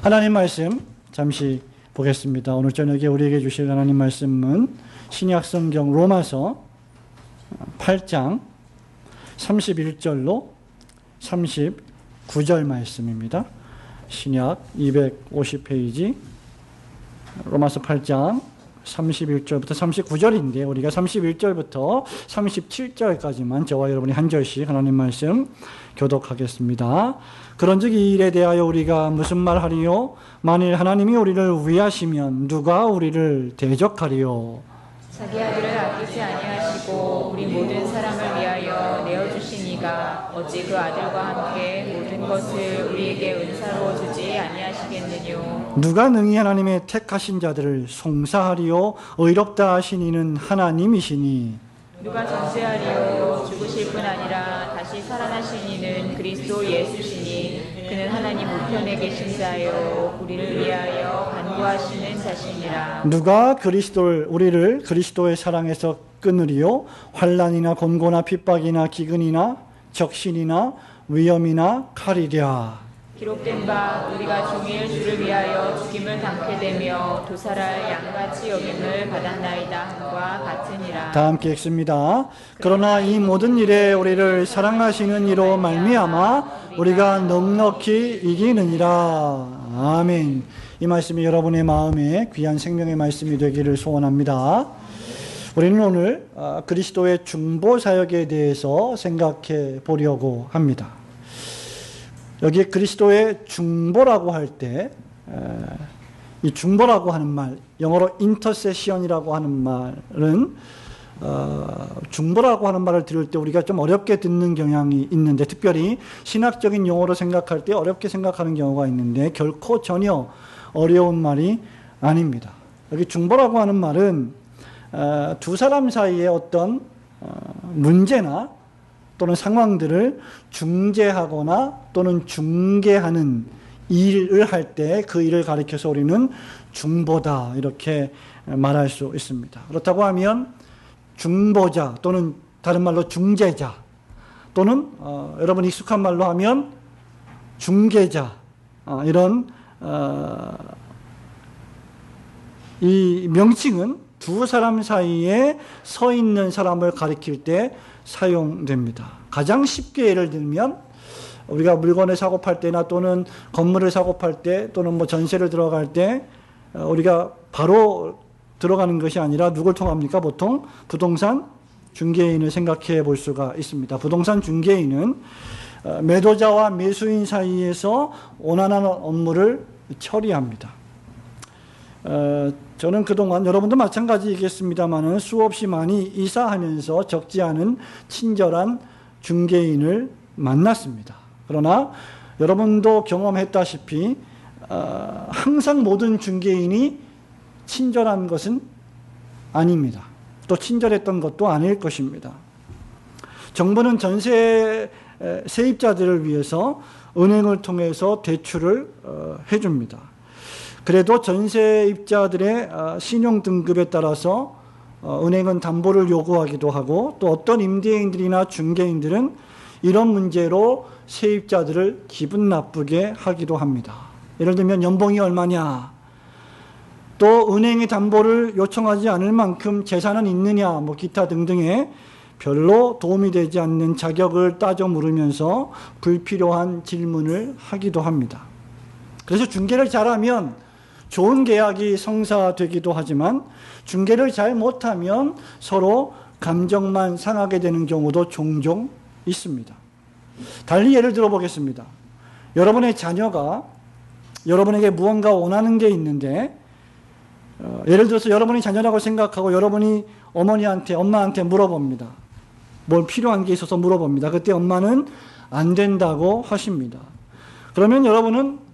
하나님 말씀 잠시 보겠습니다. 오늘 저녁에 우리에게 주실 하나님 말씀은 신약 성경 로마서 8장 31절로 39절 말씀입니다. 신약 250페이지 로마서 8장 31절부터 39절인데 우리가 31절부터 37절까지만 저와 여러분이 한 절씩 하나님 말씀 교독하겠습니다. 그런즉 이 일에 대하여 우리가 무슨 말하리요? 만일 하나님이 우리를 위하시면 누가 우리를 대적하리요? 자기 아들을 아끼지 아니하시고 우리 모든 사람을 위하여 내어주신 이가 어찌 그 아들과 함께 모든 것을 우리에게 은사로 주지 아니하시겠느뇨? 누가 능히 하나님의 택하신 자들을 송사하리요? 의롭다 하신 이는 하나님이시니 누가 전세하리요? 죽으실 뿐 아니라 다시 살아나신 이는 그리스도 예수시니 그는 하나님 우편에 계신 자요 우리를 위하여 간구하시는 자시니라. 누가 우리를 그리스도의 사랑에서 끊으리요? 환난이나 곤고나 핍박이나 기근이나 적신이나 위험이나 칼이랴. 기록된 바 우리가 종일 주를 위하여 죽임을 당케 되며 도살할 양같이 여김을 받았나이다 함과 같으니라. 다 함께 읽습니다. 그러나 이 모든 일에 우리를 사랑하시는 이로 말미암아 우리가 넉넉히 이기느니라. 아멘. 이 말씀이 여러분의 마음에 귀한 생명의 말씀이 되기를 소원합니다. 우리는 오늘 그리스도의 중보 사역에 대해서 생각해 보려고 합니다. 여기 그리스도의 중보라고 할 때 이 중보라고 하는 말, 영어로 인터세션이라고 하는 말은 중보라고 하는 말을 들을 때 우리가 좀 어렵게 듣는 경향이 있는데, 특별히 신학적인 용어로 생각할 때 어렵게 생각하는 경우가 있는데 결코 전혀 어려운 말이 아닙니다. 여기 중보라고 하는 말은 두 사람 사이의 어떤 문제나 또는 상황들을 중재하거나 또는 중개하는 일을 할 때 그 일을 가리켜서 우리는 중보다 이렇게 말할 수 있습니다. 그렇다고 하면 중보자 또는 다른 말로 중재자 또는 여러분 익숙한 말로 하면 중개자 이런 이 명칭은 두 사람 사이에 서 있는 사람을 가리킬 때 사용됩니다. 가장 쉽게 예를 들면 우리가 물건을 사고 팔 때나 또는 건물을 사고 팔 때 또는 뭐 전세를 들어갈 때 우리가 바로 들어가는 것이 아니라 누굴 통합니까? 보통 부동산 중개인을 생각해 볼 수가 있습니다. 부동산 중개인은 매도자와 매수인 사이에서 원활한 업무를 처리합니다. 저는 그동안 여러분도 마찬가지이겠습니다만은 수없이 많이 이사하면서 적지 않은 친절한 중개인을 만났습니다. 그러나 여러분도 경험했다시피 항상 모든 중개인이 친절한 것은 아닙니다. 또 친절했던 것도 아닐 것입니다. 정부는 전세 세입자들을 위해서 은행을 통해서 대출을 해줍니다. 그래도 전세입자들의 신용 등급에 따라서 은행은 담보를 요구하기도 하고, 또 어떤 임대인들이나 중개인들은 이런 문제로 세입자들을 기분 나쁘게 하기도 합니다. 예를 들면 연봉이 얼마냐, 또 은행이 담보를 요청하지 않을 만큼 재산은 있느냐, 뭐 기타 등등의 별로 도움이 되지 않는 자격을 따져 물으면서 불필요한 질문을 하기도 합니다. 그래서 중개를 잘하면 좋은 계약이 성사되기도 하지만 중개를 잘 못하면 서로 감정만 상하게 되는 경우도 종종 있습니다. 달리 예를 들어 보겠습니다. 여러분의 자녀가 여러분에게 무언가 원하는 게 있는데 예를 들어서 여러분이 자녀라고 생각하고 여러분이 엄마한테 물어봅니다. 뭘 필요한 게 있어서 물어봅니다. 그때 엄마는 안 된다고 하십니다. 그러면 여러분은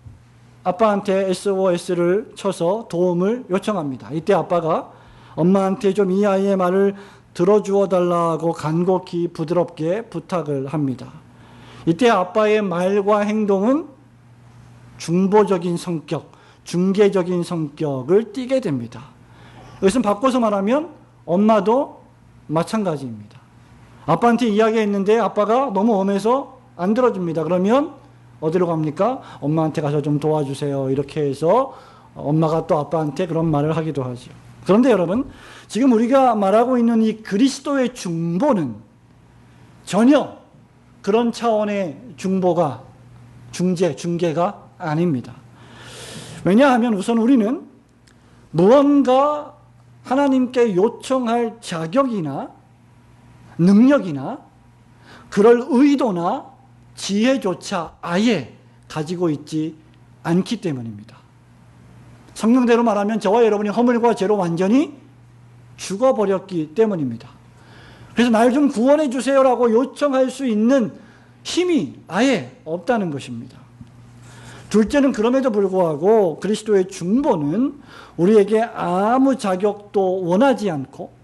아빠한테 SOS를 쳐서 도움을 요청합니다. 이때 아빠가 엄마한테 좀 이 아이의 말을 들어주어 달라고 간곡히 부드럽게 부탁을 합니다. 이때 아빠의 말과 행동은 중보적인 성격, 중개적인 성격을 띠게 됩니다. 이것은 바꿔서 말하면 엄마도 마찬가지입니다. 아빠한테 이야기했는데 아빠가 너무 엄해서 안 들어줍니다. 그러면 어디로 갑니까? 엄마한테 가서 좀 도와주세요. 이렇게 해서 엄마가 또 아빠한테 그런 말을 하기도 하죠. 그런데 여러분, 지금 우리가 말하고 있는 이 그리스도의 중보는 전혀 그런 차원의 중계가 아닙니다. 왜냐하면 우선 우리는 무언가 하나님께 요청할 자격이나 능력이나 그럴 의도나 지혜조차 아예 가지고 있지 않기 때문입니다. 성경대로 말하면 저와 여러분이 허물과 죄로 완전히 죽어버렸기 때문입니다. 그래서 날 좀 구원해 주세요라고 요청할 수 있는 힘이 아예 없다는 것입니다. 둘째는 그럼에도 불구하고 그리스도의 중보는 우리에게 아무 자격도 원하지 않고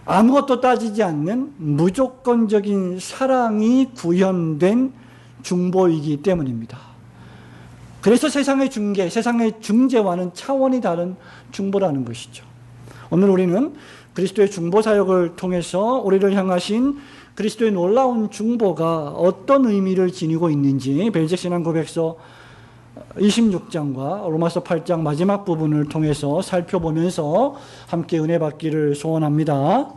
아무것도 따지지 않는 무조건적인 사랑이 구현된 중보이기 때문입니다. 그래서 세상의 중재와는 차원이 다른 중보라는 것이죠. 오늘 우리는 그리스도의 중보 사역을 통해서 우리를 향하신 그리스도의 놀라운 중보가 어떤 의미를 지니고 있는지 벨제신앙고백서 26장과 로마서 8장 마지막 부분을 통해서 살펴보면서 함께 은혜 받기를 소원합니다.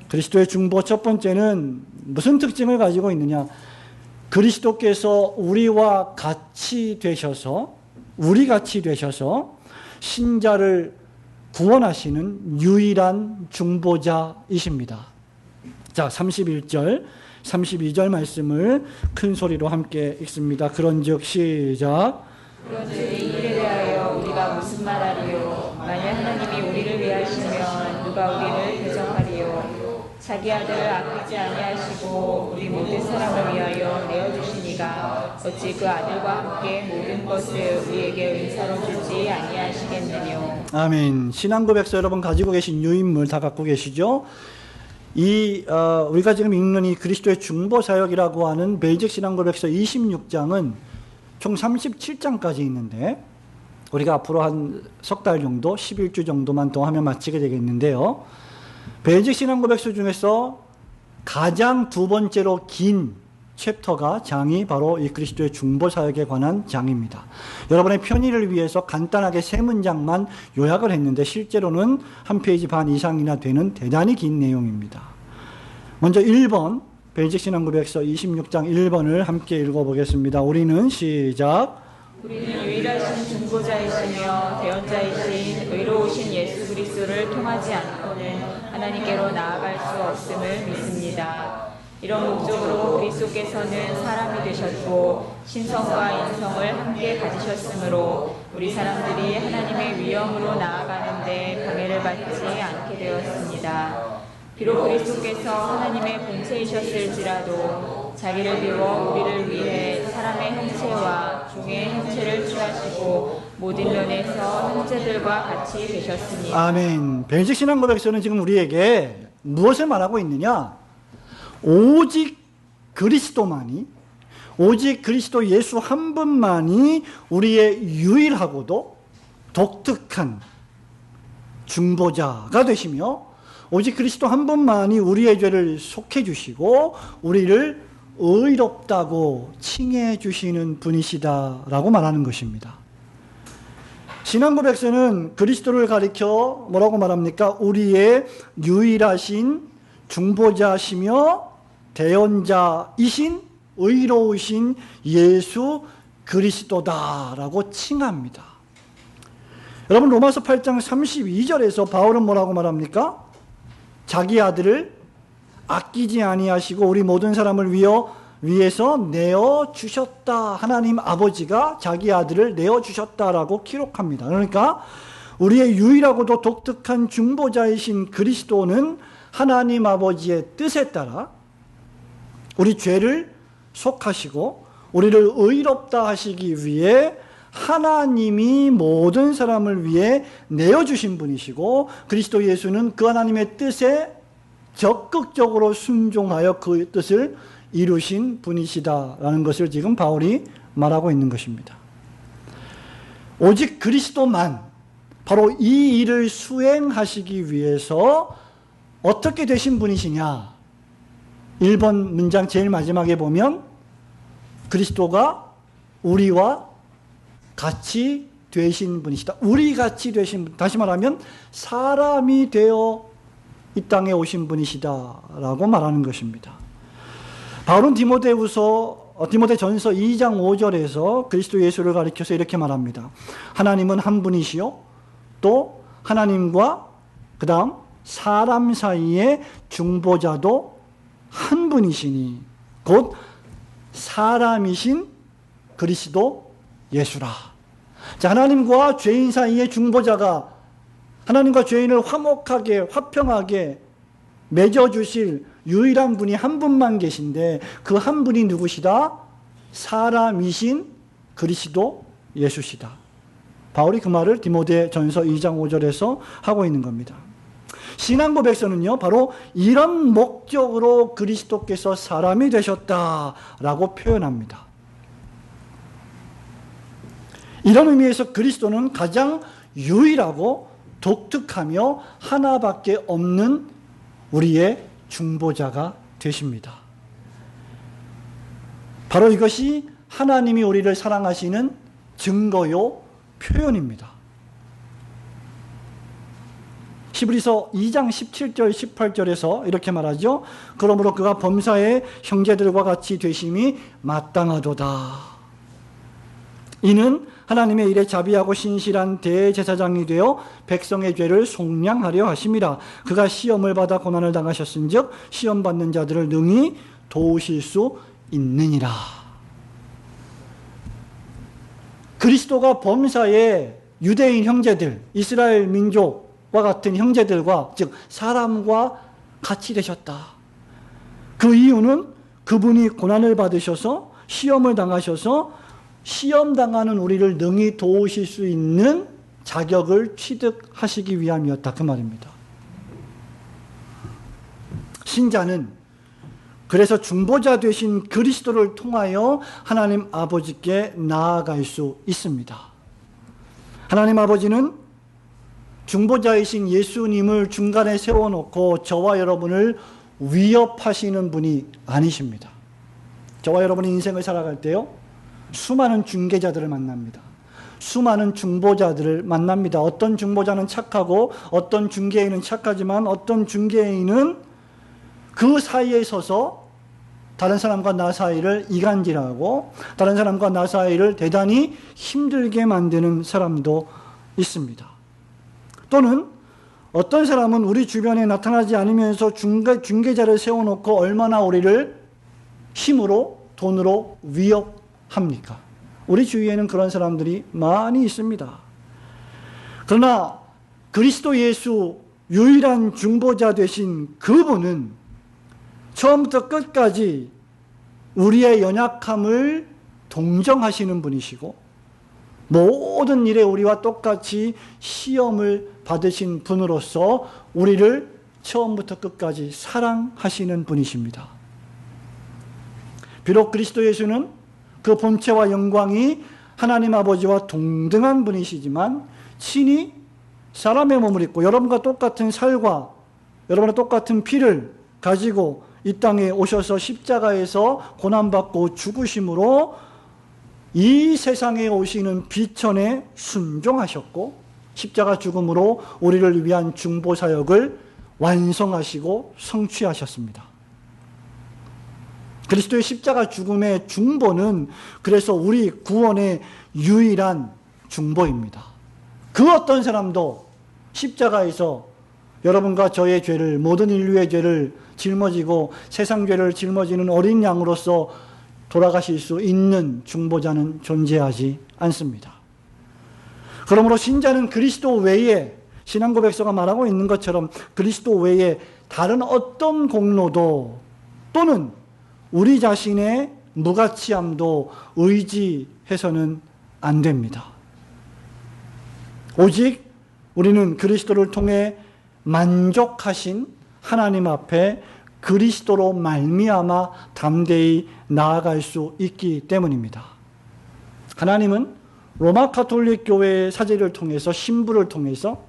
그리스도의 중보 첫 번째는 무슨 특징을 가지고 있느냐? 그리스도께서 우리와 같이 되셔서 신자를 구원하시는 유일한 중보자이십니다. 자, 31절, 32절 말씀을 큰 소리로 함께 읽습니다. 그런즉 시작. 그런즉 이 일에 대하여 우리가 무슨 말하리요? 만약 하나님이 우리를 위하시면 누가 우리를 대적하리요? 자기 아들을 아끼지 아니하시고 우리 모든 사람을 위하여 내어주시니가 어찌 그 아들과 함께 모든 것을 우리에게 은사로 주지 아니하시겠느뇨. 아멘. 신앙고백서 여러분 가지고 계신 유인물 다 갖고 계시죠? 우리가 지금 읽는 이 그리스도의 중보사역이라고 하는 벨직 신앙고백서 26장은 총 37장까지 있는데 우리가 앞으로 한 석 달 정도, 11주 정도만 더 하면 마치게 되겠는데요. 벨직 신앙고백서 중에서 가장 두 번째로 긴 챕터가 장이 바로 이 그리스도의 중보사역에 관한 장입니다. 여러분의 편의를 위해서 간단하게 세 문장만 요약을 했는데 실제로는 한 페이지 반 이상이나 되는 대단히 긴 내용입니다. 먼저 1번 벨직 신앙고백서 26장 1번을 함께 읽어보겠습니다. 우리는 시작. 우리는 유일하신 중보자이시며 대언자이신 의로우신 예수 그리스도를 통하지 않고는 하나님께로 나아갈 수 없음을 믿습니다. 이런 목적으로 그리스도께서는 사람이 되셨고 신성과 인성을 함께 가지셨으므로 우리 사람들이 하나님의 위엄으로 나아가는데 방해를 받지 않게 되었습니다. 비록 그리스도께서 하나님의 본체이셨을지라도 자기를 비워 우리를 위해 사람의 형체와 종의 형체를 취하시고 모든 면에서 형제들과 같이 되셨습니다. 아멘. 벨직 신앙고백서는 지금 우리에게 무엇을 말하고 있느냐? 오직 그리스도만이, 오직 그리스도 예수 한 분만이 우리의 유일하고도 독특한 중보자가 되시며 오직 그리스도 한 분만이 우리의 죄를 속해 주시고 우리를 의롭다고 칭해 주시는 분이시다라고 말하는 것입니다. 신앙고백서는 그리스도를 가리켜 뭐라고 말합니까? 우리의 유일하신 중보자시며 대언자이신 의로우신 예수 그리스도다라고 칭합니다. 여러분 로마서 8장 32절에서 바울은 뭐라고 말합니까? 자기 아들을 아끼지 아니하시고 우리 모든 사람을 위해서 내어주셨다. 하나님 아버지가 자기 아들을 내어주셨다라고 기록합니다. 그러니까 우리의 유일하고도 독특한 중보자이신 그리스도는 하나님 아버지의 뜻에 따라 우리 죄를 속하시고 우리를 의롭다 하시기 위해 하나님이 모든 사람을 위해 내어주신 분이시고 그리스도 예수는 그 하나님의 뜻에 적극적으로 순종하여 그 뜻을 이루신 분이시다라는 것을 지금 바울이 말하고 있는 것입니다. 오직 그리스도만 바로 이 일을 수행하시기 위해서 어떻게 되신 분이시냐? 1번 문장 제일 마지막에 보면 그리스도가 우리와 같이 되신 분이시다. 우리 같이 되신 분. 다시 말하면 사람이 되어 이 땅에 오신 분이시다라고 말하는 것입니다. 바울은 디모데전서 2장 5절에서 그리스도 예수를 가리켜서 이렇게 말합니다. 하나님은 한 분이시요 또 하나님과 그 다음 사람 사이의 중보자도 한 분이시니 곧 사람이신 그리스도 예수라. 자, 하나님과 죄인 사이의 중보자가 하나님과 죄인을 화목하게 화평하게 맺어주실 유일한 분이 한 분만 계신데 그 한 분이 누구시다? 사람이신 그리스도 예수시다. 바울이 그 말을 디모데전서 2장 5절에서 하고 있는 겁니다. 신앙 고백서는요, 바로 이런 목적으로 그리스도께서 사람이 되셨다라고 표현합니다. 이런 의미에서 그리스도는 가장 유일하고 독특하며 하나밖에 없는 우리의 중보자가 되십니다. 바로 이것이 하나님이 우리를 사랑하시는 증거요 표현입니다. 히브리서 2장 17절 18절에서 이렇게 말하죠. 그러므로 그가 범사의 형제들과 같이 되심이 마땅하도다. 이는 하나님의 일에 자비하고 신실한 대제사장이 되어 백성의 죄를 속량하려 하심이라. 그가 시험을 받아 고난을 당하셨은즉 시험 받는 자들을 능히 도우실 수 있느니라. 그리스도가 범사의 유대인 형제들, 이스라엘 민족과 같은 형제들과 즉 사람과 같이 되셨다. 그 이유는 그분이 고난을 받으셔서 시험을 당하셔서 시험당하는 우리를 능히 도우실 수 있는 자격을 취득하시기 위함이었다. 그 말입니다. 신자는 그래서 중보자 되신 그리스도를 통하여 하나님 아버지께 나아갈 수 있습니다. 하나님 아버지는 중보자이신 예수님을 중간에 세워놓고 저와 여러분을 위협하시는 분이 아니십니다. 저와 여러분이 인생을 살아갈 때요, 수많은 중개자들을 만납니다. 수많은 중보자들을 만납니다. 어떤 중보자는 착하고 어떤 중개인은 착하지만 어떤 중개인은 그 사이에 서서 다른 사람과 나 사이를 이간질하고 다른 사람과 나 사이를 대단히 힘들게 만드는 사람도 있습니다. 또는 어떤 사람은 우리 주변에 나타나지 않으면서 중개자를 세워놓고 얼마나 우리를 힘으로 돈으로 위협합니까? 우리 주위에는 그런 사람들이 많이 있습니다. 그러나 그리스도 예수 유일한 중보자 되신 그분은 처음부터 끝까지 우리의 연약함을 동정하시는 분이시고 모든 일에 우리와 똑같이 시험을 받으신 분으로서 우리를 처음부터 끝까지 사랑하시는 분이십니다. 비록 그리스도 예수는 그 본체와 영광이 하나님 아버지와 동등한 분이시지만 친히 사람의 몸을 입고 여러분과 똑같은 살과 여러분과 똑같은 피를 가지고 이 땅에 오셔서 십자가에서 고난받고 죽으심으로 이 세상에 오시는 비천에 순종하셨고 십자가 죽음으로 우리를 위한 중보사역을 완성하시고 성취하셨습니다. 그리스도의 십자가 죽음의 중보는 그래서 우리 구원의 유일한 중보입니다. 그 어떤 사람도 십자가에서 여러분과 저의 죄를, 모든 인류의 죄를 짊어지고 세상 죄를 짊어지는 어린 양으로서 돌아가실 수 있는 중보자는 존재하지 않습니다. 그러므로 신자는 그리스도 외에, 신앙고백서가 말하고 있는 것처럼 그리스도 외에 다른 어떤 공로도 또는 우리 자신의 무가치함도 의지해서는 안 됩니다. 오직 우리는 그리스도를 통해 만족하신 하나님 앞에 그리스도로 말미암아 담대히 나아갈 수 있기 때문입니다. 하나님은 로마 가톨릭 교회의 사제를 통해서, 신부를 통해서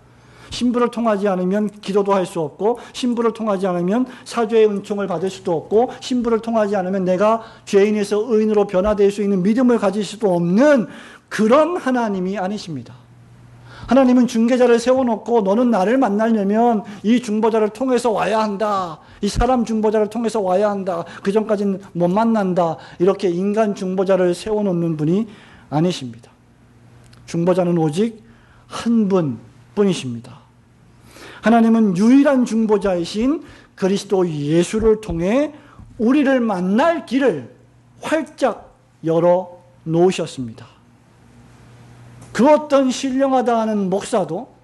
신부를 통하지 않으면 기도도 할 수 없고, 신부를 통하지 않으면 사죄의 은총을 받을 수도 없고, 신부를 통하지 않으면 내가 죄인에서 의인으로 변화될 수 있는 믿음을 가질 수도 없는 그런 하나님이 아니십니다. 하나님은 중개자를 세워놓고 너는 나를 만나려면 이 중보자를 통해서 와야 한다. 이 사람 중보자를 통해서 와야 한다. 그 전까지는 못 만난다. 이렇게 인간 중보자를 세워놓는 분이 아니십니다. 중보자는 오직 한 분뿐이십니다. 하나님은 유일한 중보자이신 그리스도 예수를 통해 우리를 만날 길을 활짝 열어 놓으셨습니다. 그 어떤 신령하다 하는 목사도,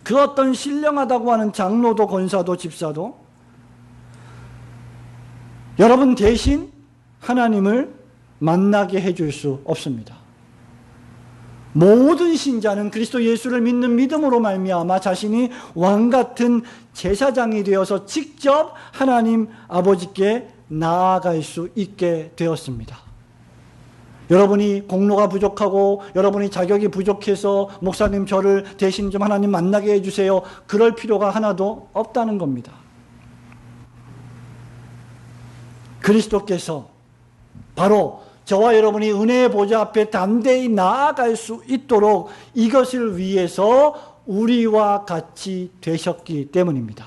그 어떤 신령하다고 하는 장로도, 권사도, 집사도 여러분 대신 하나님을 만나게 해줄 수 없습니다. 모든 신자는 그리스도 예수를 믿는 믿음으로 말미암아 자신이 왕같은 제사장이 되어서 직접 하나님 아버지께 나아갈 수 있게 되었습니다. 여러분이 공로가 부족하고 여러분이 자격이 부족해서 목사님 저를 대신 좀 하나님 만나게 해주세요. 그럴 필요가 하나도 없다는 겁니다. 그리스도께서 바로 저와 여러분이 은혜의 보좌 앞에 담대히 나아갈 수 있도록 이것을 위해서 우리와 같이 되셨기 때문입니다.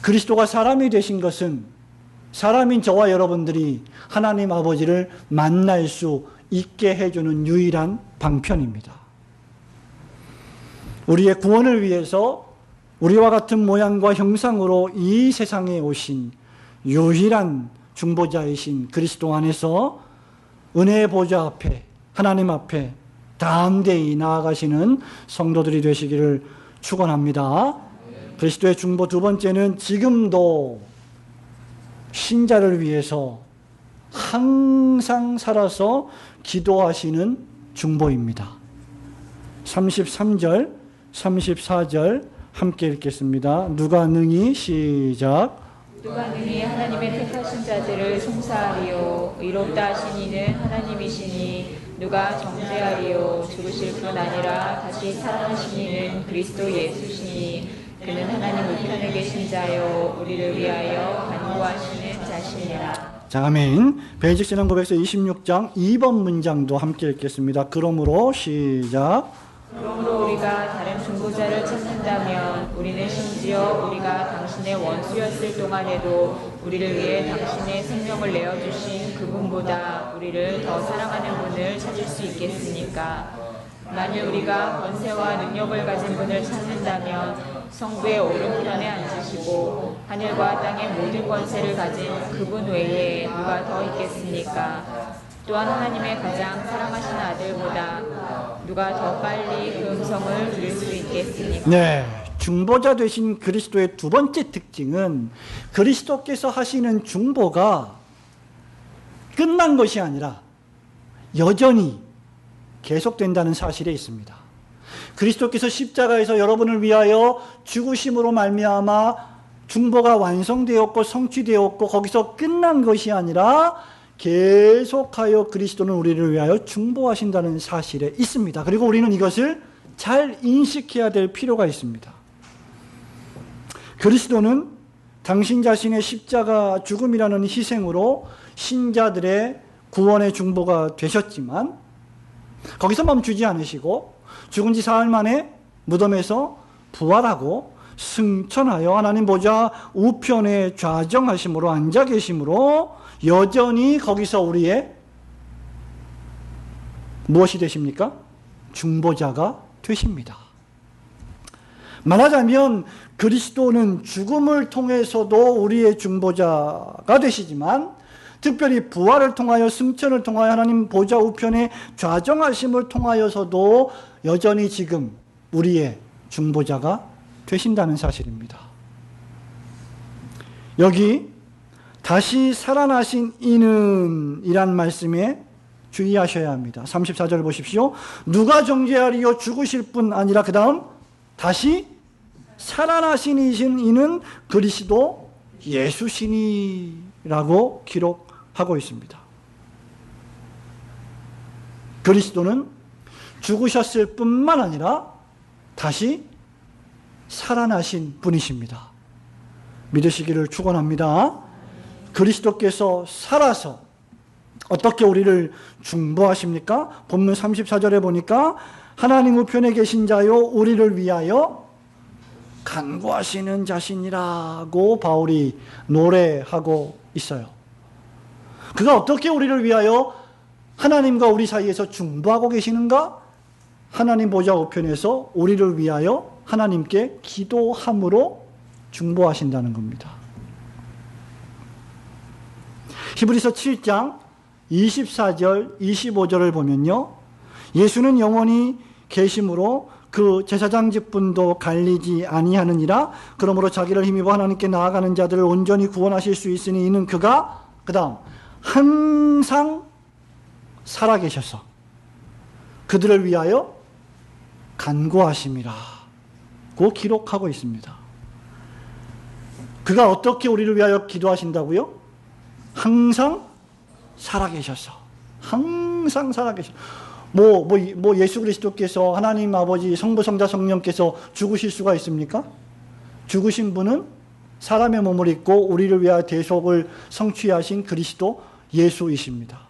그리스도가 사람이 되신 것은 사람인 저와 여러분들이 하나님 아버지를 만날 수 있게 해주는 유일한 방편입니다. 우리의 구원을 위해서 우리와 같은 모양과 형상으로 이 세상에 오신 유일한 중보자이신 그리스도 안에서 은혜의 보좌 앞에, 하나님 앞에 담대히 나아가시는 성도들이 되시기를 축원합니다. 그리스도의 중보 두 번째는 지금도 신자를 위해서 항상 살아서 기도하시는 중보입니다. 33절, 34절 함께 읽겠습니다. 누가 능히 시작. 누가 능히 하나님의 택하신 자들을 송사하리요. 의롭다 하신 이는 하나님이시니 누가 정죄하리요. 죽으실 뿐 아니라 다시 살아나신 이는 그리스도 예수시니 그는 하나님 우편에 계신 자요 우리를 위하여 간구하시는 자시니라. 자, 아멘. 베이직 신앙 고백서 26장 2번 문장도 함께 읽겠습니다. 그러므로 시작. 그러므로 우리가 다른 중보자를 찾는다면 우리는 심지어 우리가 당신의 원수였을 동안에도 우리를 위해 당신의 생명을 내어주신 그분보다 우리를 더 사랑하는 분을 찾을 수 있겠습니까? 만일 우리가 권세와 능력을 가진 분을 찾는다면 성부의 오른편에 앉으시고 하늘과 땅의 모든 권세를 가진 그분 외에 누가 더 있겠습니까? 또한 하나님의 가장 사랑하신 아들보다 누가 더 빨리 그 음성을 들을 수 있겠습니까? 네, 중보자 되신 그리스도의 두 번째 특징은 그리스도께서 하시는 중보가 끝난 것이 아니라 여전히 계속된다는 사실에 있습니다. 그리스도께서 십자가에서 여러분을 위하여 죽으심으로 말미암아 중보가 완성되었고 성취되었고 거기서 끝난 것이 아니라 계속하여 그리스도는 우리를 위하여 중보하신다는 사실에 있습니다. 그리고 우리는 이것을 잘 인식해야 될 필요가 있습니다. 그리스도는 당신 자신의 십자가 죽음이라는 희생으로 신자들의 구원의 중보가 되셨지만 거기서 멈추지 않으시고 죽은 지 사흘 만에 무덤에서 부활하고 승천하여 하나님 보좌 우편에 좌정하심으로 앉아 계심으로 여전히 거기서 우리의 무엇이 되십니까? 중보자가 되십니다. 말하자면 그리스도는 죽음을 통해서도 우리의 중보자가 되시지만 특별히 부활을 통하여 승천을 통하여 하나님 보좌 우편에 좌정하심을 통하여서도 여전히 지금 우리의 중보자가 되신다는 사실입니다. 여기 다시 살아나신 이는 이란 말씀에 주의하셔야 합니다. 34절 보십시오. 누가 정죄하리요 죽으실 뿐 아니라 그 다음 다시 살아나신 이는 그리스도 예수시니라고 기록하고 있습니다. 그리스도는 죽으셨을 뿐만 아니라 다시 살아나신 분이십니다. 믿으시기를 축원합니다. 그리스도께서 살아서 어떻게 우리를 중보하십니까? 본문 34절에 보니까 하나님 우편에 계신 자요 우리를 위하여 간구하시는 자신이라고 바울이 노래하고 있어요. 그가 어떻게 우리를 위하여 하나님과 우리 사이에서 중보하고 계시는가? 하나님 보좌 우편에서 우리를 위하여 하나님께 기도함으로 중보하신다는 겁니다. 히브리서 7장 24절 25절을 보면요, 예수는 영원히 계심으로 그 제사장 직분도 갈리지 아니하느니라. 그러므로 자기를 힘입어 하나님께 나아가는 자들을 온전히 구원하실 수 있으니 이는 그가 그 다음 항상 살아계셔서 그들을 위하여 간구하심이라 고 기록하고 있습니다. 그가 어떻게 우리를 위하여 기도하신다고요? 항상 살아계셔서, 항상 살아계셔서. 예수 그리스도께서 하나님 아버지 성부 성자 성령께서 죽으실 수가 있습니까? 죽으신 분은 사람의 몸을 입고 우리를 위하여 대속을 성취하신 그리스도 예수이십니다.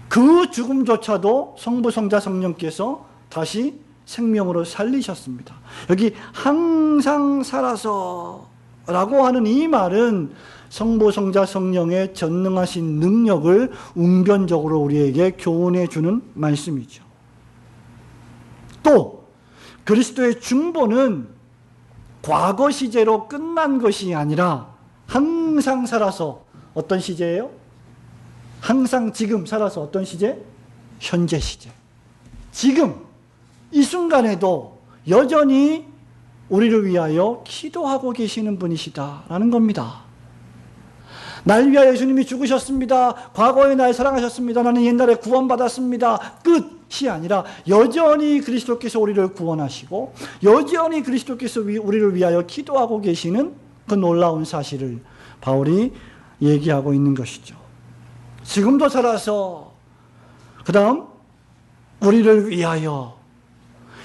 그 죽음조차도 성부 성자 성령께서 다시 생명으로 살리셨습니다. 여기 항상 살아서 라고 하는 이 말은 성부 성자 성령의 전능하신 능력을 웅변적으로 우리에게 교훈해 주는 말씀이죠. 또 그리스도의 중보는 과거 시제로 끝난 것이 아니라 항상 살아서, 어떤 시제예요? 항상 지금 살아서 어떤 시제? 현재 시제. 지금 이 순간에도 여전히 우리를 위하여 기도하고 계시는 분이시다라는 겁니다. 날 위하여 예수님이 죽으셨습니다. 과거에 날 사랑하셨습니다. 나는 옛날에 구원받았습니다. 끝이 아니라 여전히 그리스도께서 우리를 구원하시고 여전히 그리스도께서 우리를 위하여 기도하고 계시는 그 놀라운 사실을 바울이 얘기하고 있는 것이죠. 지금도 살아서, 그 다음 우리를 위하여.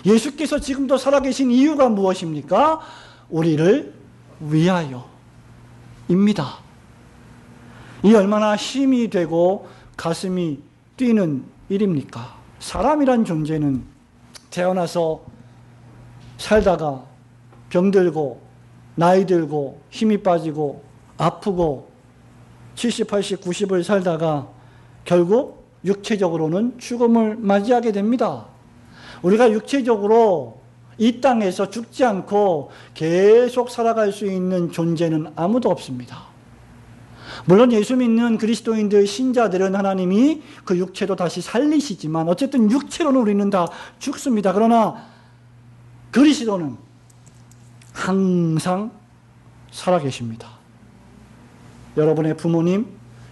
예수께서 지금도 살아계신 이유가 무엇입니까? 우리를 위하여입니다. 이 얼마나 힘이 되고 가슴이 뛰는 일입니까? 사람이란 존재는 태어나서 살다가 병들고 나이 들고 힘이 빠지고 아프고 70, 80, 90을 살다가 결국 육체적으로는 죽음을 맞이하게 됩니다. 우리가 육체적으로 이 땅에서 죽지 않고 계속 살아갈 수 있는 존재는 아무도 없습니다. 물론 예수 믿는 그리스도인들, 신자들은 하나님이 그 육체도 다시 살리시지만 어쨌든 육체로는 우리는 다 죽습니다. 그러나 그리스도는 항상 살아계십니다. 여러분의 부모님,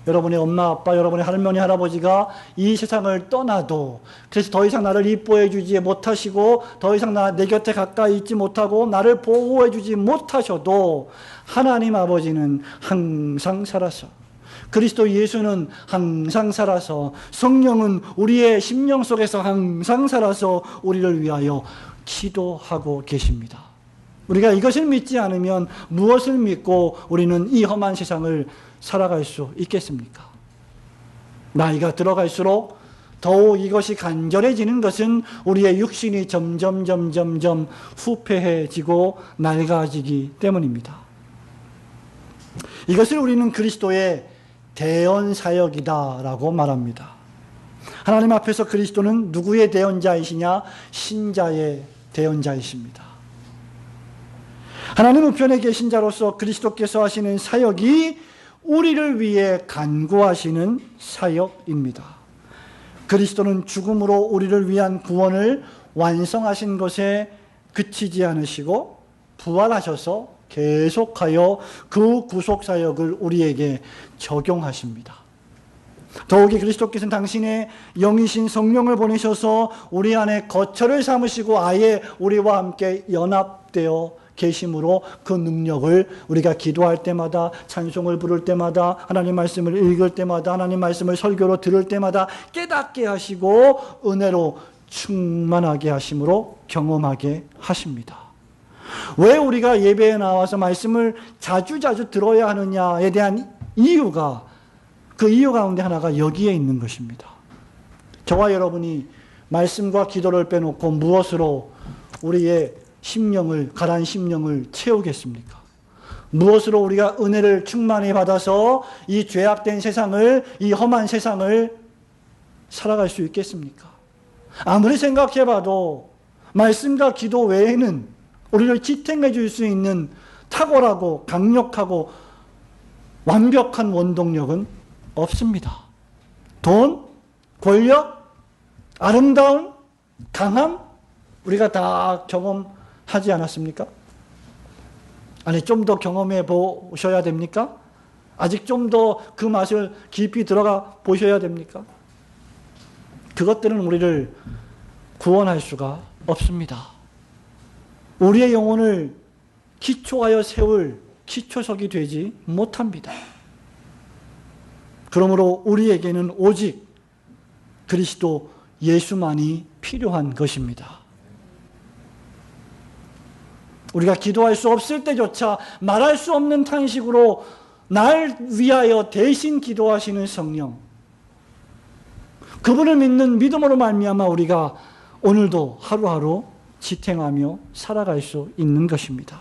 여러분의 엄마, 아빠, 여러분의 할머니, 할아버지가 이 세상을 떠나도, 그래서 더 이상 나를 이뻐해 주지 못하시고 더 이상 내 곁에 가까이 있지 못하고 나를 보호해 주지 못하셔도 하나님 아버지는 항상 살아서, 그리스도 예수는 항상 살아서, 성령은 우리의 심령 속에서 항상 살아서 우리를 위하여 기도하고 계십니다. 우리가 이것을 믿지 않으면 무엇을 믿고 우리는 이 험한 세상을 살아갈 수 있겠습니까? 나이가 들어갈수록 더욱 이것이 간절해지는 것은 우리의 육신이 점점 후패해지고 낡아지기 때문입니다. 이것을 우리는 그리스도의 대언사역이다라고 말합니다. 하나님 앞에서 그리스도는 누구의 대언자이시냐? 신자의 대언자이십니다. 하나님 우편에 계신 자로서 그리스도께서 하시는 사역이 우리를 위해 간구하시는 사역입니다. 그리스도는 죽음으로 우리를 위한 구원을 완성하신 것에 그치지 않으시고 부활하셔서 계속하여 그 구속사역을 우리에게 적용하십니다. 더욱이 그리스도께서는 당신의 영이신 성령을 보내셔서 우리 안에 거처를 삼으시고 아예 우리와 함께 연합되어 계심으로 그 능력을 우리가 기도할 때마다, 찬송을 부를 때마다, 하나님 말씀을 읽을 때마다, 하나님 말씀을 설교로 들을 때마다 깨닫게 하시고 은혜로 충만하게 하심으로 경험하게 하십니다. 왜 우리가 예배에 나와서 말씀을 자주자주 들어야 하느냐에 대한 이유가, 그 이유 가운데 하나가 여기에 있는 것입니다. 저와 여러분이 말씀과 기도를 빼놓고 무엇으로 우리의 심령을, 가라앉은 심령을 채우겠습니까? 무엇으로 우리가 은혜를 충만히 받아서 이 죄악된 세상을, 이 험한 세상을 살아갈 수 있겠습니까? 아무리 생각해봐도 말씀과 기도 외에는 우리를 지탱해 줄 수 있는 탁월하고 강력하고 완벽한 원동력은 없습니다. 돈, 권력, 아름다움, 강함, 우리가 다 경험하지 않았습니까? 아니, 좀 더 경험해 보셔야 됩니까? 아직 좀 더 그 맛을 깊이 들어가 보셔야 됩니까? 그것들은 우리를 구원할 수가 없습니다. 우리의 영혼을 기초하여 세울 기초석이 되지 못합니다. 그러므로 우리에게는 오직 그리스도 예수만이 필요한 것입니다. 우리가 기도할 수 없을 때조차 말할 수 없는 탄식으로 날 위하여 대신 기도하시는 성령, 그분을 믿는 믿음으로 말미암아 우리가 오늘도 하루하루 지탱하며 살아갈 수 있는 것입니다.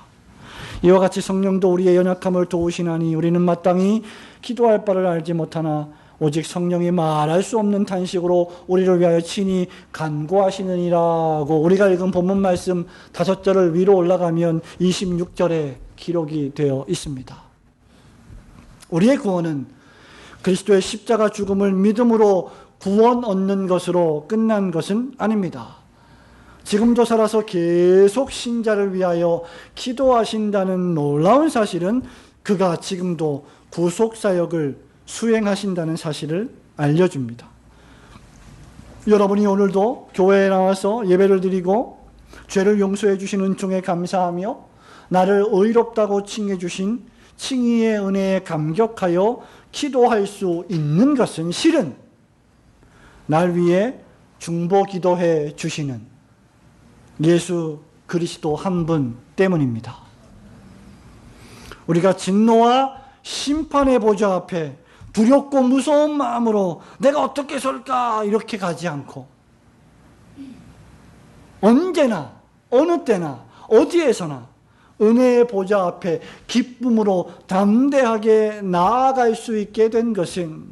이와 같이 성령도 우리의 연약함을 도우시나니 우리는 마땅히 기도할 바를 알지 못하나 오직 성령이 말할 수 없는 탄식으로 우리를 위하여 친히 간구하시느니라고, 우리가 읽은 본문 말씀 5절을 위로 올라가면 26절에 기록이 되어 있습니다. 우리의 구원은 그리스도의 십자가 죽음을 믿음으로 구원 얻는 것으로 끝난 것은 아닙니다. 지금도 살아서 계속 신자를 위하여 기도하신다는 놀라운 사실은 그가 지금도 구속사역을 수행하신다는 사실을 알려줍니다. 여러분이 오늘도 교회에 나와서 예배를 드리고 죄를 용서해 주신 은총에 감사하며 나를 의롭다고 칭해 주신 칭의의 은혜에 감격하여 기도할 수 있는 것은 실은 날 위해 중보 기도해 주시는 예수 그리스도 한 분 때문입니다. 우리가 진노와 심판의 보좌 앞에 두렵고 무서운 마음으로 내가 어떻게 설까 이렇게 가지 않고 언제나 어느 때나 어디에서나 은혜의 보좌 앞에 기쁨으로 담대하게 나아갈 수 있게 된 것은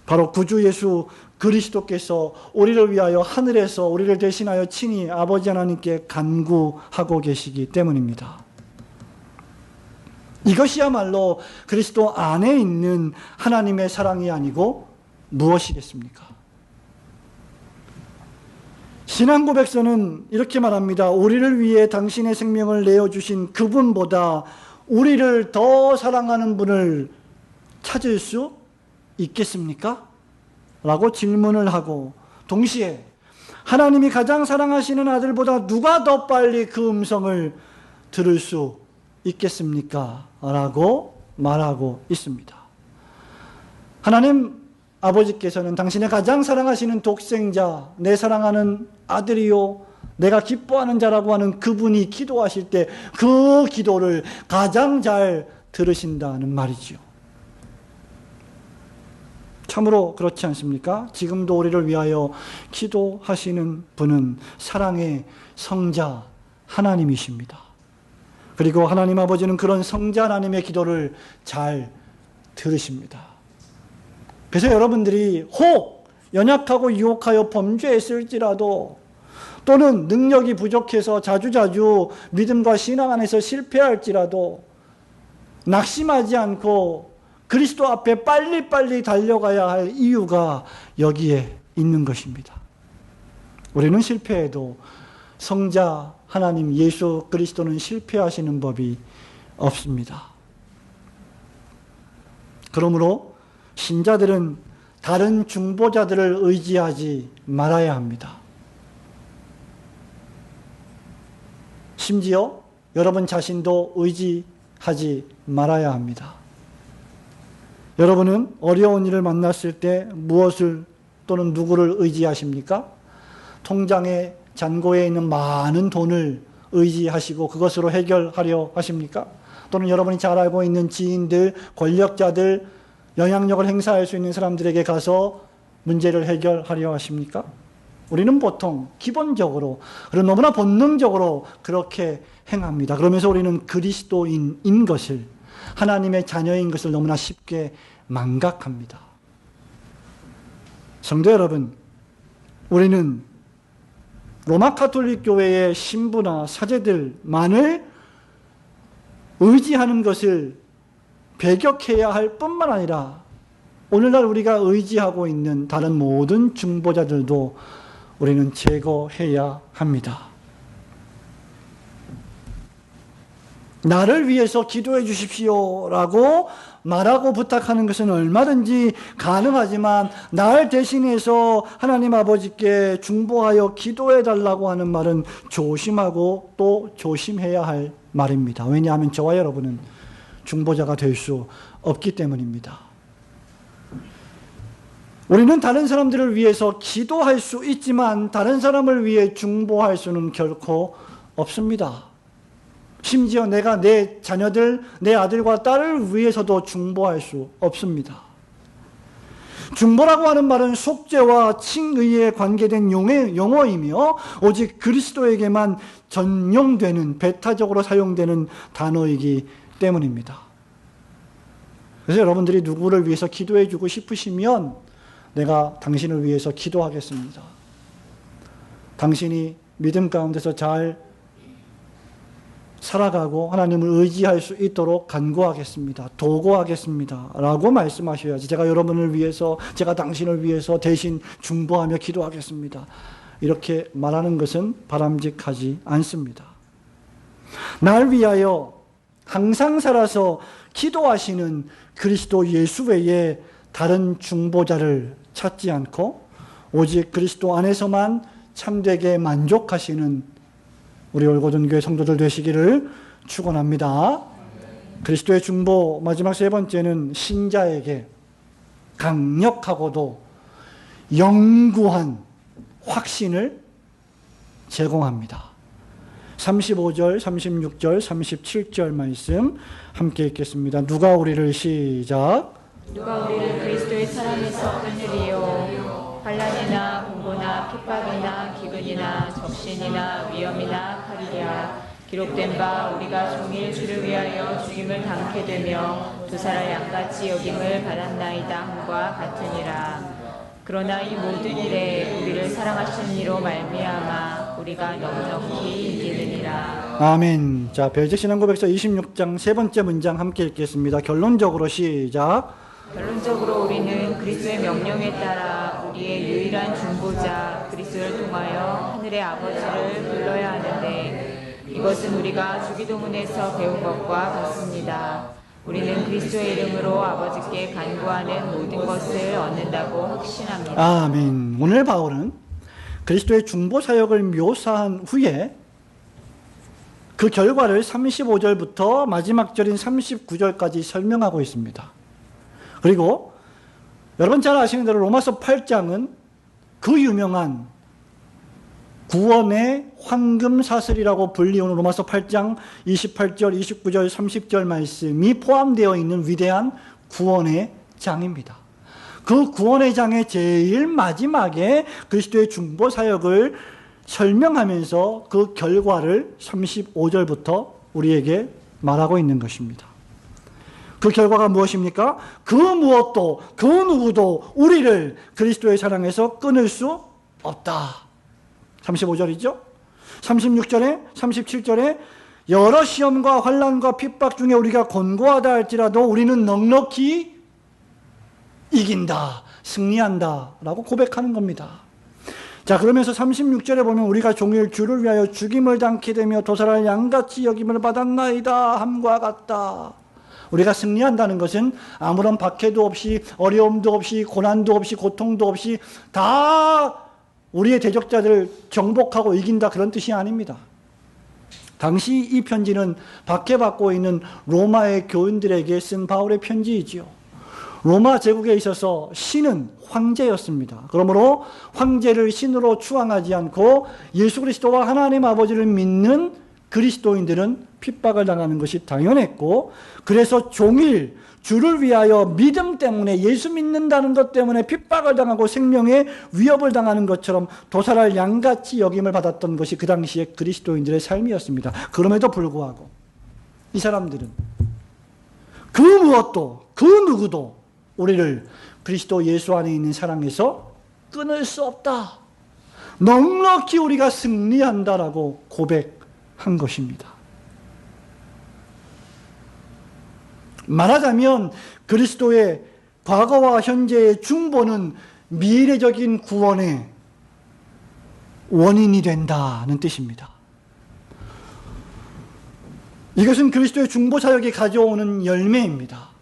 바로 구주 예수 그리스도께서 우리를 위하여 하늘에서 우리를 대신하여 친히 아버지 하나님께 간구하고 계시기 때문입니다. 이것이야말로 그리스도 안에 있는 하나님의 사랑이 아니고 무엇이겠습니까? 신앙 고백서는 이렇게 말합니다. 우리를 위해 당신의 생명을 내어주신 그분보다 우리를 더 사랑하는 분을 찾을 수 있겠습니까? 라고 질문을 하고, 동시에 하나님이 가장 사랑하시는 아들보다 누가 더 빨리 그 음성을 들을 수 있겠습니까? 라고 말하고 있습니다. 하나님 아버지께서는 당신의 가장 사랑하시는 독생자, 내 사랑하는 아들이요 내가 기뻐하는 자라고 하는 그분이 기도하실 때 그 기도를 가장 잘 들으신다는 말이지요. 참으로 그렇지 않습니까? 지금도 우리를 위하여 기도하시는 분은 사랑의 성자 하나님이십니다. 그리고 하나님 아버지는 그런 성자 하나님의 기도를 잘 들으십니다. 그래서 여러분들이 혹 연약하고 유혹하여 범죄했을지라도, 또는 능력이 부족해서 자주자주 믿음과 신앙 안에서 실패할지라도 낙심하지 않고 그리스도 앞에 빨리빨리 달려가야 할 이유가 여기에 있는 것입니다. 우리는 실패해도 성자 하나님 예수 그리스도는 실패하시는 법이 없습니다. 그러므로 신자들은 다른 중보자들을 의지하지 말아야 합니다. 심지어 여러분 자신도 의지하지 말아야 합니다. 여러분은 어려운 일을 만났을 때 무엇을 누구를 의지하십니까? 통장에 잔고에 있는 많은 돈을 의지하시고 그것으로 해결하려 하십니까? 또는 여러분이 잘 알고 있는 지인들, 권력자들, 영향력을 행사할 수 있는 사람들에게 가서 문제를 해결하려 하십니까? 우리는 보통 기본적으로 그리고 너무나 본능적으로 그렇게 행합니다. 그러면서 우리는 그리스도인인 것을, 하나님의 자녀인 것을 너무나 쉽게 망각합니다. 성도 여러분, 우리는 로마 가톨릭 교회의 신부나 사제들만을 의지하는 것을 배격해야 할 뿐만 아니라 오늘날 우리가 의지하고 있는 다른 모든 중보자들도 우리는 제거해야 합니다. 나를 위해서 기도해 주십시오라고 말하고 부탁하는 것은 얼마든지 가능하지만 날 대신해서 하나님 아버지께 중보하여 기도해 달라고 하는 말은 조심하고 또 조심해야 할 말입니다. 왜냐하면 저와 여러분은 중보자가 될 수 없기 때문입니다. 우리는 다른 사람들을 위해서 기도할 수 있지만 다른 사람을 위해 중보할 수는 결코 없습니다. 심지어 내가 내 자녀들, 내 아들과 딸을 위해서도 중보할 수 없습니다. 중보라고 하는 말은 속죄와 칭의에 관계된 용어이며 오직 그리스도에게만 전용되는, 배타적으로 사용되는 단어이기 때문입니다. 그래서 여러분들이 누구를 위해서 기도해 주고 싶으시면 내가 당신을 위해서 기도하겠습니다. 당신이 믿음 가운데서 잘 살아가고 하나님을 의지할 수 있도록 간구하겠습니다. 도구하겠습니다. 라고 말씀하셔야지 제가 여러분을 위해서, 제가 당신을 위해서 대신 중보하며 기도하겠습니다. 이렇게 말하는 것은 바람직하지 않습니다. 날 위하여 항상 살아서 기도하시는 그리스도 예수 외에 다른 중보자를 찾지 않고 오직 그리스도 안에서만 참되게 만족하시는 우리 올고든교회 성도들 되시기를 축원합니다. 그리스도의 중보 마지막 세 번째는 신자에게 강력하고도 영구한 확신을 제공합니다. 35절, 36절, 37절 말씀 함께 읽겠습니다. 누가 우리를 시작. 누가 우리를 그리스도의 사랑에서 끊으리요. 환난이나 공고나 핍박이나 기근이나 적신이나 위험이나 칼이랴. 기록된 바 우리가 종일 주를 위하여 죽임을 당케 되며 두 사람 양같이 여김을 받았나이다 함과 같으니라. 그러나 이 모든 일에 우리를 사랑하시는 이로 말미암아 우리가 넉넉히 이기느니라. 아멘. 자, 별직신앙고백서 26장 세 번째 문장 함께 읽겠습니다. 결론적으로 시작. 결론적으로 우리는 그리스도의 명령에 따라 우리의 유일한 중보자 그리스도를 통하여 하늘의 아버지를 불러야 하는데 이것은 우리가 주기도문에서 배운 것과 같습니다. 우리는 그리스도의 이름으로 아버지께 간구하는 모든 것을 얻는다고 확신합니다. 아멘. 오늘 바울은 그리스도의 중보 사역을 묘사한 후에 그 결과를 35절부터 마지막 절인 39절까지 설명하고 있습니다. 그리고 여러분 잘 아시는 대로 로마서 8장은 그 유명한 구원의 황금사슬이라고 불리우는 로마서 8장 28절, 29절, 30절 말씀이 포함되어 있는 위대한 구원의 장입니다. 그 구원의 장의 제일 마지막에 그리스도의 중보 사역을 설명하면서 그 결과를 35절부터 우리에게 말하고 있는 것입니다. 그 결과가 무엇입니까? 그 무엇도 그 누구도 우리를 그리스도의 사랑에서 끊을 수 없다. 35절이죠. 36절에 37절에 여러 시험과 환난과 핍박 중에 우리가 권고하다 할지라도 우리는 넉넉히 이긴다, 승리한다 라고 고백하는 겁니다. 자, 그러면서 36절에 보면 우리가 종일 주를 위하여 죽임을 당케 되며 도살할 양같이 여김을 받았나이다 함과 같다. 우리가 승리한다는 것은 아무런 박해도 없이 어려움도 없이 고난도 없이 고통도 없이 다 우리의 대적자들을 정복하고 이긴다 그런 뜻이 아닙니다. 당시 이 편지는 박해받고 있는 로마의 교인들에게 쓴 바울의 편지이지요. 로마 제국에 있어서 신은 황제였습니다. 그러므로 황제를 신으로 추앙하지 않고 예수 그리스도와 하나님 아버지를 믿는 그리스도인들은 핍박을 당하는 것이 당연했고, 그래서 종일 주를 위하여 믿음 때문에, 예수 믿는다는 것 때문에 핍박을 당하고 생명의 위협을 당하는 것처럼 도살할 양같이 여김을 받았던 것이 그 당시에 그리스도인들의 삶이었습니다. 그럼에도 불구하고 이 사람들은 그 무엇도, 그 누구도 우리를 그리스도 예수 안에 있는 사랑에서 끊을 수 없다, 넉넉히 우리가 승리한다라고 고백한 것입니다. 말하자면 그리스도의 과거와 현재의 중보는 미래적인 구원의 원인이 된다는 뜻입니다. 이것은 그리스도의 중보 사역이 가져오는 열매입니다.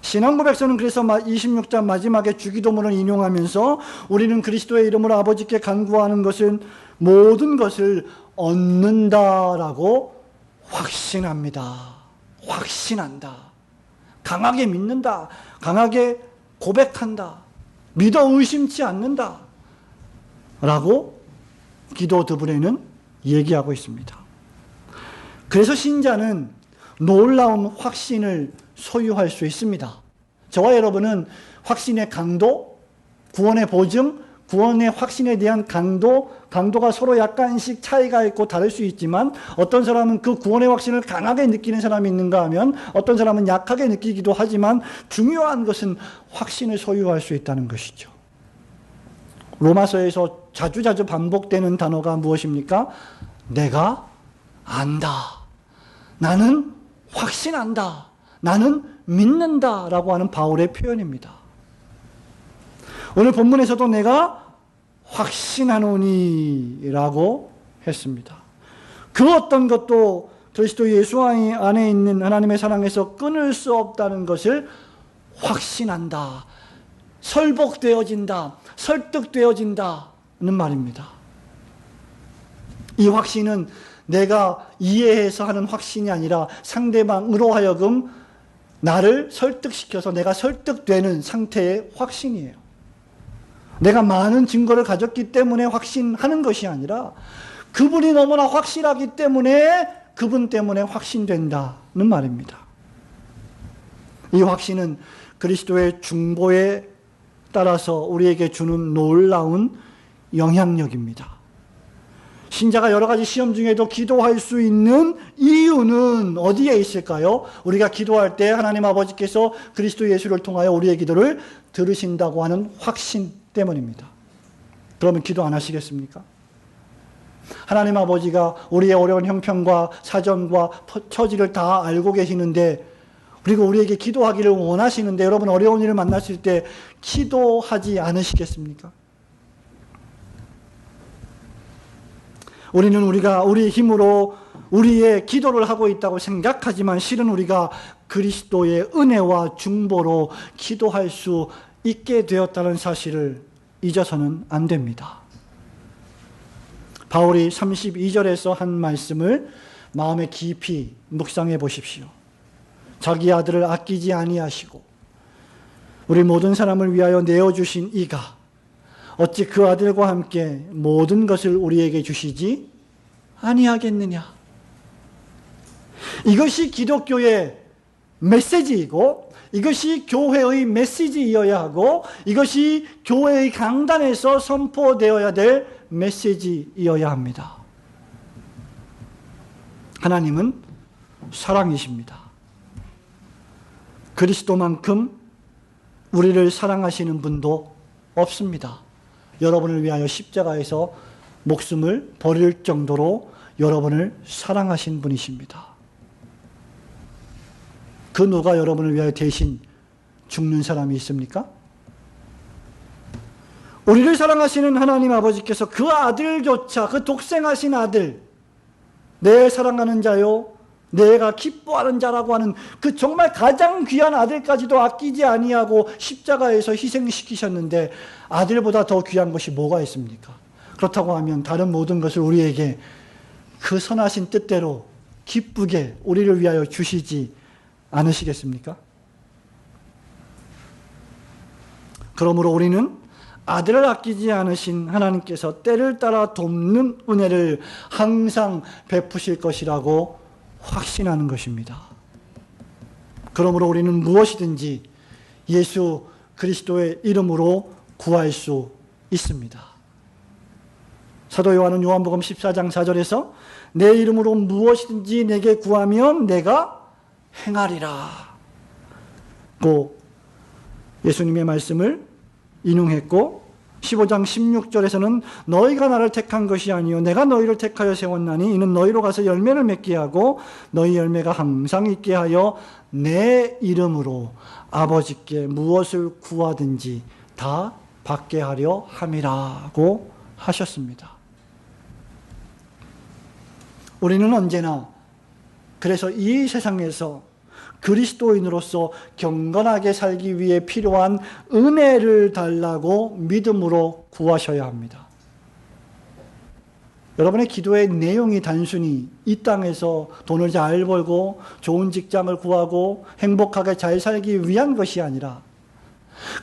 신앙고백서는 그래서 26장 마지막에 주기도문을 인용하면서 우리는 그리스도의 이름으로 아버지께 간구하는 것은 모든 것을 얻는다라고 확신합니다. 확신한다. 강하게 믿는다. 강하게 고백한다. 믿어 의심치 않는다. 라고 기도 드부레는 얘기하고 있습니다. 그래서 신자는 놀라운 확신을 소유할 수 있습니다. 저와 여러분은 확신의 강도, 구원의 보증, 구원의 확신에 대한 강도가 서로 약간씩 차이가 있고 다를 수 있지만, 어떤 사람은 그 구원의 확신을 강하게 느끼는 사람이 있는가 하면 어떤 사람은 약하게 느끼기도 하지만, 중요한 것은 확신을 소유할 수 있다는 것이죠. 로마서에서 자주 반복되는 단어가 무엇입니까? 내가 안다. 나는 확신한다. 나는 믿는다. 라고 하는 바울의 표현입니다. 오늘 본문에서도 내가 확신하노니 라고 했습니다. 그 어떤 것도 그리스도 예수 안에 있는 하나님의 사랑에서 끊을 수 없다는 것을 확신한다. 설복되어진다. 설득되어진다는 말입니다. 이 확신은 내가 이해해서 하는 확신이 아니라 상대방으로 하여금 나를 설득시켜서 내가 설득되는 상태의 확신이에요. 내가 많은 증거를 가졌기 때문에 확신하는 것이 아니라 그분이 너무나 확실하기 때문에 그분 때문에 확신된다는 말입니다. 이 확신은 그리스도의 중보에 따라서 우리에게 주는 놀라운 영향력입니다. 신자가 여러 가지 시험 중에도 기도할 수 있는 이유는 어디에 있을까요? 우리가 기도할 때 하나님 아버지께서 그리스도 예수를 통하여 우리의 기도를 들으신다고 하는 확신 때문입니다. 그러면 기도 안 하시겠습니까? 하나님 아버지가 우리의 어려운 형편과 사정과 처지를 다 알고 계시는데, 그리고 우리에게 기도하기를 원하시는데, 여러분 어려운 일을 만나실 때 기도하지 않으시겠습니까? 우리는 우리의 힘으로 우리의 기도를 하고 있다고 생각하지만, 실은 우리가 그리스도의 은혜와 중보로 기도할 수 있게 되었다는 사실을 잊어서는 안 됩니다. 바울이 32절에서 한 말씀을 마음에 깊이 묵상해 보십시오. 자기 아들을 아끼지 아니하시고 우리 모든 사람을 위하여 내어주신 이가 어찌 그 아들과 함께 모든 것을 우리에게 주시지 아니하겠느냐. 이것이 기독교의 메시지이고, 이것이 교회의 메시지이어야 하고, 이것이 교회의 강단에서 선포되어야 될 메시지이어야 합니다. 하나님은 사랑이십니다. 그리스도만큼 우리를 사랑하시는 분도 없습니다. 여러분을 위하여 십자가에서 목숨을 버릴 정도로 여러분을 사랑하신 분이십니다. 그 누가 여러분을 위하여 대신 죽는 사람이 있습니까? 우리를 사랑하시는 하나님 아버지께서 그 아들조차, 그 독생하신 아들, 내 사랑하는 자요 내가 기뻐하는 자라고 하는 그 정말 가장 귀한 아들까지도 아끼지 아니하고 십자가에서 희생시키셨는데, 아들보다 더 귀한 것이 뭐가 있습니까? 그렇다고 하면 다른 모든 것을 우리에게 그 선하신 뜻대로 기쁘게 우리를 위하여 주시지 않으시겠습니까? 그러므로 우리는 아들을 아끼지 않으신 하나님께서 때를 따라 돕는 은혜를 항상 베푸실 것이라고 확신하는 것입니다. 그러므로 우리는 무엇이든지 예수 그리스도의 이름으로 구할 수 있습니다. 사도 요한은 요한복음 14장 4절에서 내 이름으로 무엇이든지 내게 구하면 내가 행하리라 고 예수님의 말씀을 인용했고, 15장 16절에서는 너희가 나를 택한 것이 아니요 내가 너희를 택하여 세웠나니 이는 너희로 가서 열매를 맺게 하고 너희 열매가 항상 있게 하여 내 이름으로 아버지께 무엇을 구하든지 다 받게 하려 함이라고 하셨습니다. 우리는 언제나 그래서 이 세상에서 그리스도인으로서 경건하게 살기 위해 필요한 은혜를 달라고 믿음으로 구하셔야 합니다. 여러분의 기도의 내용이 단순히 이 땅에서 돈을 잘 벌고 좋은 직장을 구하고 행복하게 잘 살기 위한 것이 아니라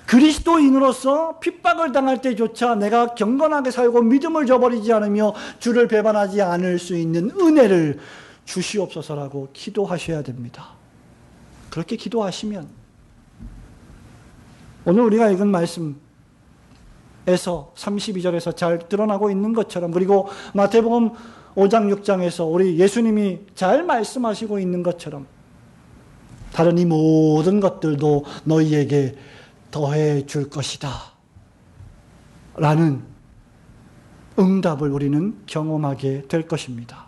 그리스도인으로서 핍박을 당할 때조차 내가 경건하게 살고 믿음을 저버리지 않으며 주를 배반하지 않을 수 있는 은혜를 주시옵소서라고 기도하셔야 됩니다. 그렇게 기도하시면 오늘 우리가 읽은 말씀에서 32절에서 잘 드러나고 있는 것처럼, 그리고 마태복음 5장 6장에서 우리 예수님이 잘 말씀하시고 있는 것처럼 다른 이 모든 것들도 너희에게 더해 줄 것이다 라는 응답을 우리는 경험하게 될 것입니다.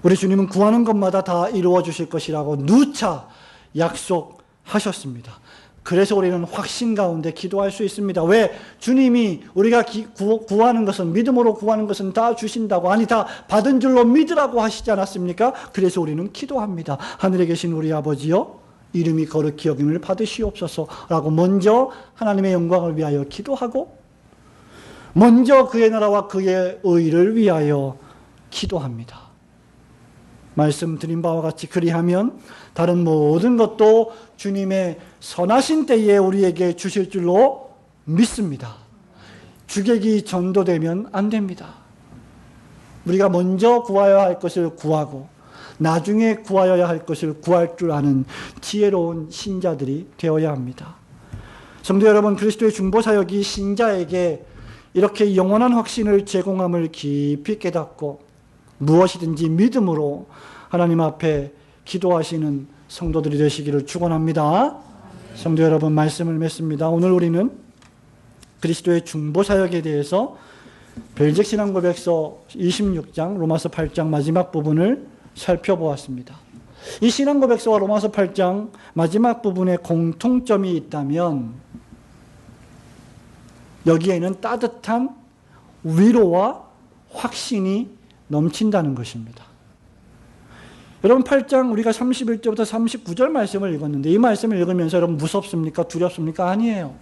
우리 주님은 구하는 것마다 다 이루어 주실 것이라고 누차 약속하셨습니다. 그래서 우리는 확신 가운데 기도할 수 있습니다. 왜? 주님이 우리가 구하는 것은, 믿음으로 구하는 것은 다 주신다고, 아니 다 받은 줄로 믿으라고 하시지 않았습니까? 그래서 우리는 기도합니다. 하늘에 계신 우리 아버지여 이름이 거룩히 여김을 받으시옵소서라고 먼저 하나님의 영광을 위하여 기도하고, 먼저 그의 나라와 그의 의를 위하여 기도합니다. 말씀드린 바와 같이 그리하면 다른 모든 것도 주님의 선하신 때에 우리에게 주실 줄로 믿습니다. 주객이 전도되면 안 됩니다. 우리가 먼저 구하여야 할 것을 구하고 나중에 구하여야 할 것을 구할 줄 아는 지혜로운 신자들이 되어야 합니다. 성도 여러분, 그리스도의 중보사역이 신자에게 이렇게 영원한 확신을 제공함을 깊이 깨닫고 무엇이든지 믿음으로 하나님 앞에 기도하시는 성도들이 되시기를 축원합니다. 성도 여러분, 말씀을 맺습니다. 오늘 우리는 그리스도의 중보사역에 대해서 벨적 신앙고백서 26장, 로마서 8장 마지막 부분을 살펴보았습니다. 이 신앙고백서와 로마서 8장 마지막 부분에 공통점이 있다면 여기에는 따뜻한 위로와 확신이 넘친다는 것입니다. 여러분, 8장 우리가 31절부터 39절 말씀을 읽었는데 이 말씀을 읽으면서 여러분 무섭습니까? 두렵습니까? 아니에요.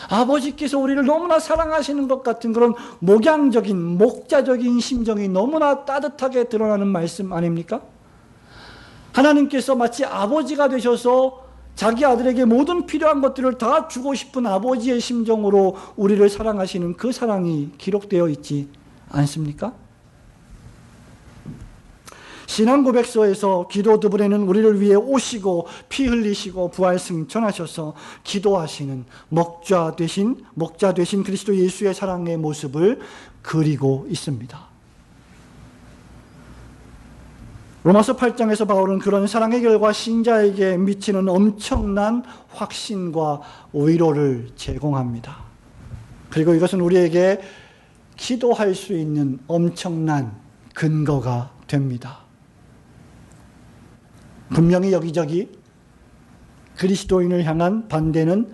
아버지께서 우리를 너무나 사랑하시는 것 같은 그런 목양적인, 목자적인 심정이 너무나 따뜻하게 드러나는 말씀 아닙니까? 하나님께서 마치 아버지가 되셔서 자기 아들에게 모든 필요한 것들을 다 주고 싶은 아버지의 심정으로 우리를 사랑하시는 그 사랑이 기록되어 있지 않습니까? 신앙고백서에서 기도 드부레는 우리를 위해 오시고 피 흘리시고 부활 승천하셔서 기도하시는 목자 되신 그리스도 예수의 사랑의 모습을 그리고 있습니다. 로마서 8장에서 바울은 그런 사랑의 결과 신자에게 미치는 엄청난 확신과 위로를 제공합니다. 그리고 이것은 우리에게 기도할 수 있는 엄청난 근거가 됩니다. 분명히 여기저기 그리스도인을 향한 반대는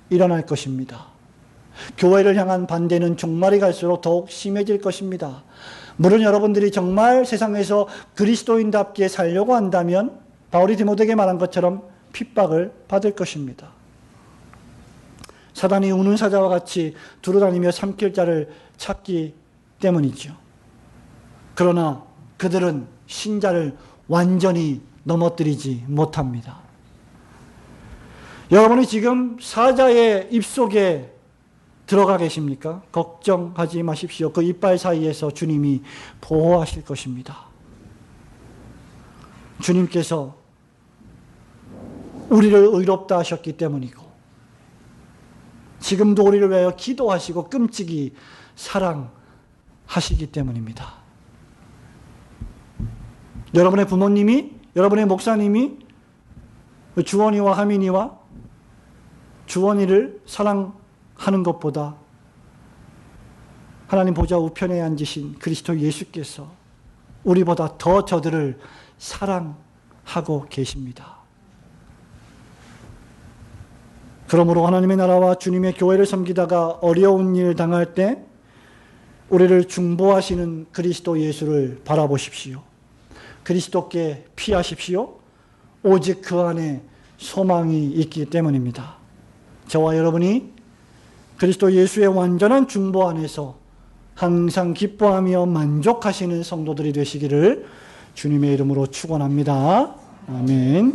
일어날 것입니다. 교회를 향한 반대는 종말이 갈수록 더욱 심해질 것입니다. 물론 여러분들이 정말 세상에서 그리스도인답게 살려고 한다면 바울이 디모데에게 말한 것처럼 핍박을 받을 것입니다. 사단이 우는 사자와 같이 두루다니며 삼킬 자를 찾기 때문이죠. 그러나 그들은 신자를 완전히 넘어뜨리지 못합니다. 여러분이 지금 사자의 입속에 들어가 계십니까? 걱정하지 마십시오. 그 이빨 사이에서 주님이 보호하실 것입니다. 주님께서 우리를 의롭다 하셨기 때문이고 지금도 우리를 위하여 기도하시고 끔찍이 사랑하시기 때문입니다. 여러분의 부모님이, 여러분의 목사님이 주원이와 하민이와 주원이를 사랑하는 것보다 하나님 보좌 우편에 앉으신 그리스도 예수께서 우리보다 더 저들을 사랑하고 계십니다. 그러므로 하나님의 나라와 주님의 교회를 섬기다가 어려운 일 당할 때 우리를 중보하시는 그리스도 예수를 바라보십시오. 그리스도께 피하십시오. 오직 그 안에 소망이 있기 때문입니다. 저와 여러분이 그리스도 예수의 완전한 중보 안에서 항상 기뻐하며 만족하시는 성도들이 되시기를 주님의 이름으로 축원합니다. 아멘.